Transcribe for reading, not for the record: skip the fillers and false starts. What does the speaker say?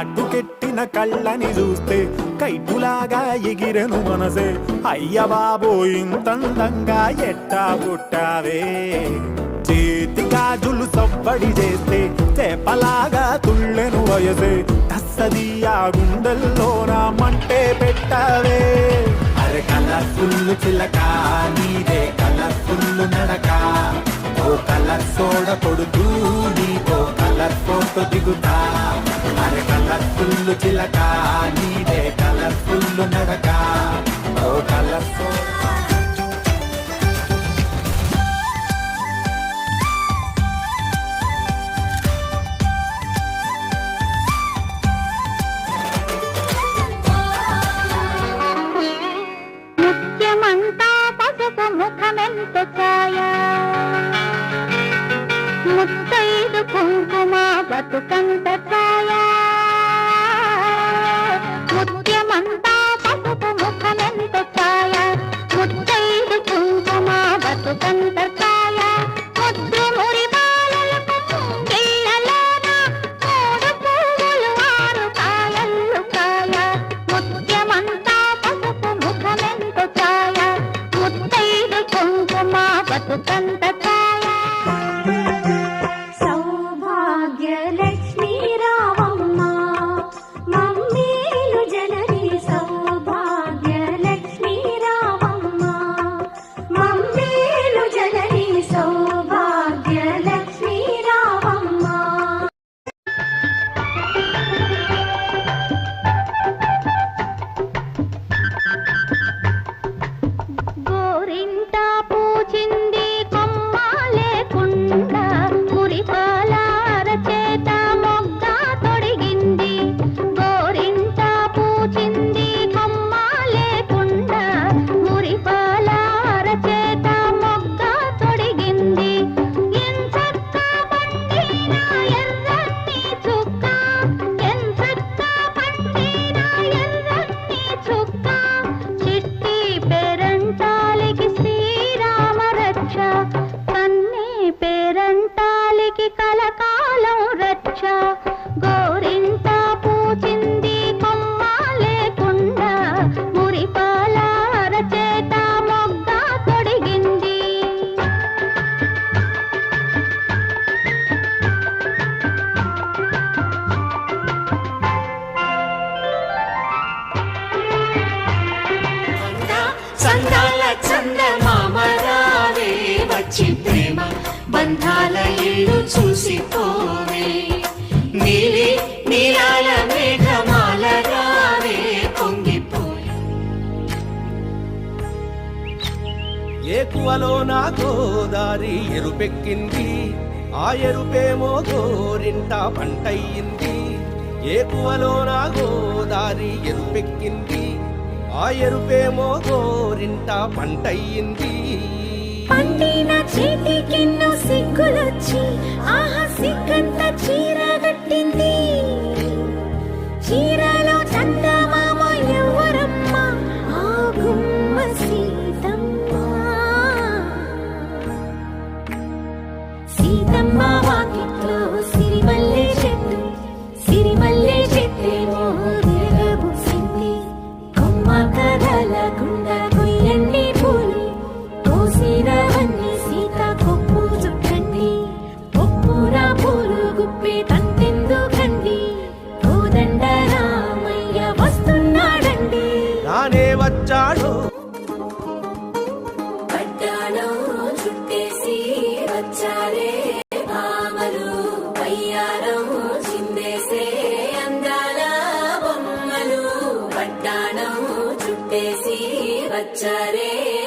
కాటుకెట్టిన కళ్ళని చూస్తే కైటులాగా ఎగిరెను మనసే. అయ్య బాబో ఇంతందంగా ఎట్టా పుట్టావే. చేతి గాజులు సవ్వడి చేస్తే చేపలాగా తుళ్ళెను వయసే. తస్సదియా గుండెల్లో నా మంటే పెట్టావే. అరే కలర్ఫుల్ చిలక నీదే కలర్ఫుల్ నడక. ఓ కలర్ సోడ కొడుతూ నీతో కలర్ ఫోటో దిగుతా. అరే కలర్ఫుల్ చిలక నీదే కలర్ఫుల్ నడక. ఓ కలర్ సోడ ముత్తైదు కుంకుమ బతుకంత ఛాయా. ముత్యమంతా పసుపు ముఖమెంత ఛాయా. ముత్తైదు కుంకుమ బతుకంత ఛాయా. ముద్దు మురి బాలలకు గిళ్ళలోన మూడు పువ్వులు ఆరు కాయలు కాయా. ముత్యమంతా పసుపు ముఖమెంత ఛాయా. ముత్తైదు కుంకుమ బతుకంత ఛాయా. కలకాలం రక్ష. గోరింట పూచింది కొమ్మ లేకుండా. మురిపాల అరచేత మొగ్గ తొడిగింది. సందాల చందమామ రావే వచ్చి ప్రేమ బంధాల ఇల్లు చూసిపోవే. నీలి నీలాల మేఘమాల రావే పొంగిపోయి. ఏకువలో నా గోదారి ఎరుపెక్కింది. ఆ ఎరుపేమో గోరింట పంటయ్యింది. ఏకువలో నా గోదారి ఎరుపెక్కింది. ఆ ఎరుపేమో గోరింట పంటయ్యింది. పండిన చేతికెన్నో సిగ్గులొచ్చి ఆహా సిగ్గంత చీర కట్టింది. చీరలో చందమామ ఎవరమ్మ? ఆ గుమ్మ సీతమ్మ. సీతమ్మ వాకిట్లో సిరిమల్లె చెట్టు. సిరిమల్లె చెట్టేమో విరగబూసింది. కొమ్మ కదలకుండా కొయ్యండి పూలు. కోసిరవన్నీ సీత కొప్పు చుట్టండి. పొప్పున పూలు గుప్పే తంతెందుకండి. కోదండ రామయ్య వస్తున్నాడండి. నానే వచ్చాడు పడ్డాణం చుట్టేసి వచ్చారే భామలు. పయ్యారం చిందేసే అందాల బొమ్మలు. పడ్డాణం చుట్టేసి వచ్చారే